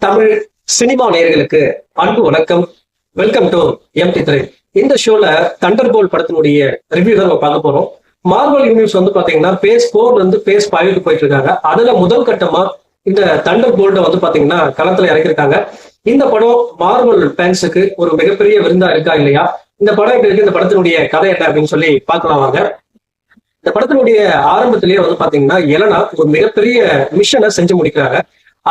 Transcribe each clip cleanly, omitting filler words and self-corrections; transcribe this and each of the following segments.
Tamil cinema நேயர்களுக்கு அன்பு வணக்கம். வெல்கம் டு எம்டி திரை. இந்த ஷோல தண்டர்போல்ட் படத்தினுடைய ரிவ்யூ தான் நம்ம பார்க்க போறோம். மார்வல் யூனிவர்ஸ் வந்து பாத்தீங்கன்னா பேஸ் 4 இருந்து பேஸ் 5 போயிட்டு இருக்காங்க. அதுல முதல் கட்டமா இந்த தண்டர்போல்ட வந்து பாத்தீங்கன்னா களத்துல இறக்கிருக்காங்க. இந்த படம் மார்வல் ஃபேன்ஸுக்கு ஒரு மிகப்பெரிய விருந்தா இருக்கா இல்லையா, இந்த படம் எப்படி இருக்கு, இந்த படத்தினுடைய கதை என்ன அப்படின்னு சொல்லி பார்க்கலாம் வாங்க. இந்த படத்தினுடைய ஆரம்பத்திலேயே வந்து பாத்தீங்கன்னா எலனா ஒரு மிகப்பெரிய மிஷனை செஞ்சு முடிக்கிறாங்க.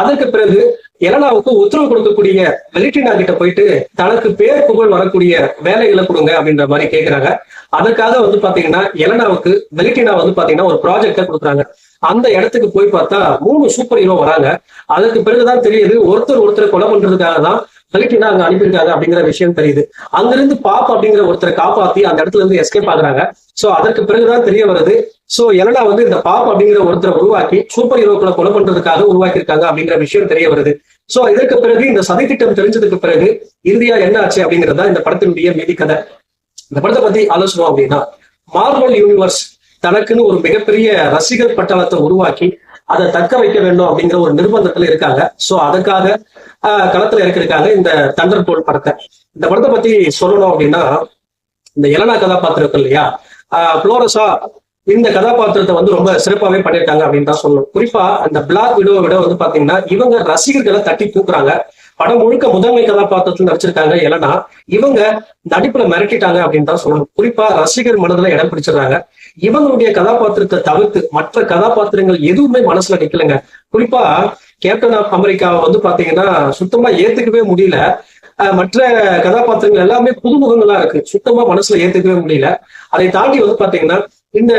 அதற்கு பிறகு எலனாவுக்கு உத்தரவு கொடுக்கக்கூடிய வெலிட்டினா கிட்ட போயிட்டு தனக்கு பேர் புகழ் வரக்கூடிய வேலைகளை கொடுங்க அப்படின்ற மாதிரி கேட்கிறாங்க. அதற்காக வந்து பாத்தீங்கன்னா எலனாவுக்கு வெலிட்டினா வந்து பாத்தீங்கன்னா ஒரு ப்ராஜெக்ட கொடுக்குறாங்க. அந்த இடத்துக்கு போய் பார்த்தா 3 சூப்பர் ஹீரோ வராங்க. அதற்கு பிறகுதான் தெரியுது ஒருத்தரை கொலை பண்றதுக்காக தான் வெலிட்டினா அங்க அனுப்பியிருக்காங்க அப்படிங்கிற விஷயம் தெரியுது. அங்கிருந்து பாப் அப்படிங்கிற ஒருத்தரை காப்பாத்தி அந்த இடத்துல இருந்து எஸ்கேப் ஆகுறாங்க. சோ அதற்கு பிறகுதான் தெரிய வருது, சோ எலனா வந்து இந்த பாப் அப்படிங்கிற ஒருத்தரை உருவாக்கி சூப்பர் ஹீரோக்களை கொலை பண்றதுக்காக உருவாக்கியிருக்காங்க அப்படிங்கிற விஷயம் தெரிய வருது. சோ இதற்கு பிறகு இந்த சதி திட்டம் தெரிஞ்சதுக்கு பிறகு இறுதியா என்ன ஆச்சு அப்படிங்கிறதா இந்த படத்தினுடைய மீதி கதை. இந்த படத்தை பத்தி ஆலோசனை அப்படின்னா, மார்வல் யூனிவர்ஸ் தனக்குன்னு ஒரு மிகப்பெரிய ரசிகர் பட்டாளத்தை உருவாக்கி அதை தக்க வைக்க வேண்டும் அப்படிங்கிற ஒரு நிர்பந்தத்துல இருக்காங்க. சோ அதுக்காக களத்துல இறக்கிருக்காங்க இந்த தண்டர்போல்ட் படத்தை. இந்த படத்தை பத்தி சொல்லணும் அப்படின்னா, இந்த எலனா கதாபாத்திரம் இருக்கு இல்லையா, புளோரஸா இந்த கதாபாத்திரத்தை வந்து ரொம்ப சிறப்பாவே பண்ணியிருக்காங்க அப்படின்னு தான் சொல்லணும். குறிப்பா அந்த பிளாக் விடோவை விட வந்து பாத்தீங்கன்னா இவங்க ரசிகர்களை தட்டி தூக்குறாங்க. படம் முழுக்க முதன்மை கதாபாத்திரத்தில் நடிச்சிருக்காங்க எலனா. இவங்க நடிப்புல மிரட்டிட்டாங்க அப்படின்னு தான் சொல்லணும். குறிப்பா ரசிகர் மனதுல இடம் பிடிச்சிடுறாங்க. இவங்களுடைய கதாபாத்திரத்தை தவிர்த்து மற்ற கதாபாத்திரங்கள் எதுவுமே மனசுல நிக்கலங்க. குறிப்பா கேப்டன் ஆஃப் அமெரிக்காவை வந்து பாத்தீங்கன்னா சுத்தமா ஏத்துக்கவே முடியல. மற்ற கதாபாத்திரங்கள் எல்லாமே புதுமுகங்களா இருக்கு, சுத்தமா மனசுல ஏத்துக்கவே முடியல. அதை தாண்டி வந்து பாத்தீங்கன்னா இந்த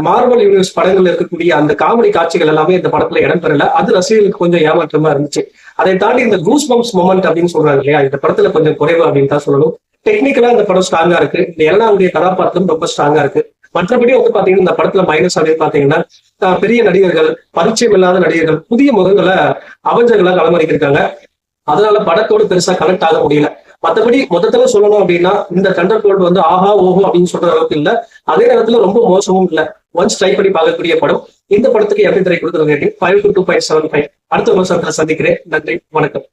மார்வல் யூனிவர்ஸ் படங்கள்ல இருக்கக்கூடிய அந்த காமெடி காட்சிகள் எல்லாமே இந்த படத்துல இடம் பெறல. அது ரசிகர்களுக்கு கொஞ்சம் ஏமாற்றமா இருந்துச்சு. அதை தாண்டி இந்த கூஸ் பம்ப்ஸ் மொமெண்ட் அப்படின்னு சொல்றாங்க இல்லையா, இந்த படத்துல கொஞ்சம் குறைவு அப்படின்னு தான் சொல்லணும். டெக்னிக்கலா இந்த படம் ஸ்ட்ராங்கா இருக்கு. இந்த எலனாவுடைய கதாபாத்திரம் ரொம்ப ஸ்ட்ராங்கா இருக்கு. மற்றபடி வந்து பாத்தீங்கன்னா இந்த படத்துல மைனஸ் அப்படின்னு பாத்தீங்கன்னா பெரிய நடிகர்கள், பரிச்சயம் இல்லாத நடிகர்கள், புதிய முகங்களை அவஞ்சர்களா களமறிக்கிருக்காங்க. அதனால படத்தோடு பெருசா கனெக்ட் ஆக முடியல. மற்றபடி மொத்தத்துல சொல்லணும் அப்படின்னா இந்த தண்டர்போல்ட் வந்து ஆஹா ஓஹோ அப்படின்னு சொல்ற அளவுக்கு இல்ல, அதே நேரத்துல ரொம்ப மோசமும் இல்ல. ஒன்ஸ் ட்ரை பண்ணி பார்க்கக்கூடிய படம். இந்த படத்துக்கு எப்படி திரை கொடுக்குற ரேட்டிங் 5 to 2.75. அடுத்த வருஷத்துல சந்திக்கிறேன். நன்றி, வணக்கம்.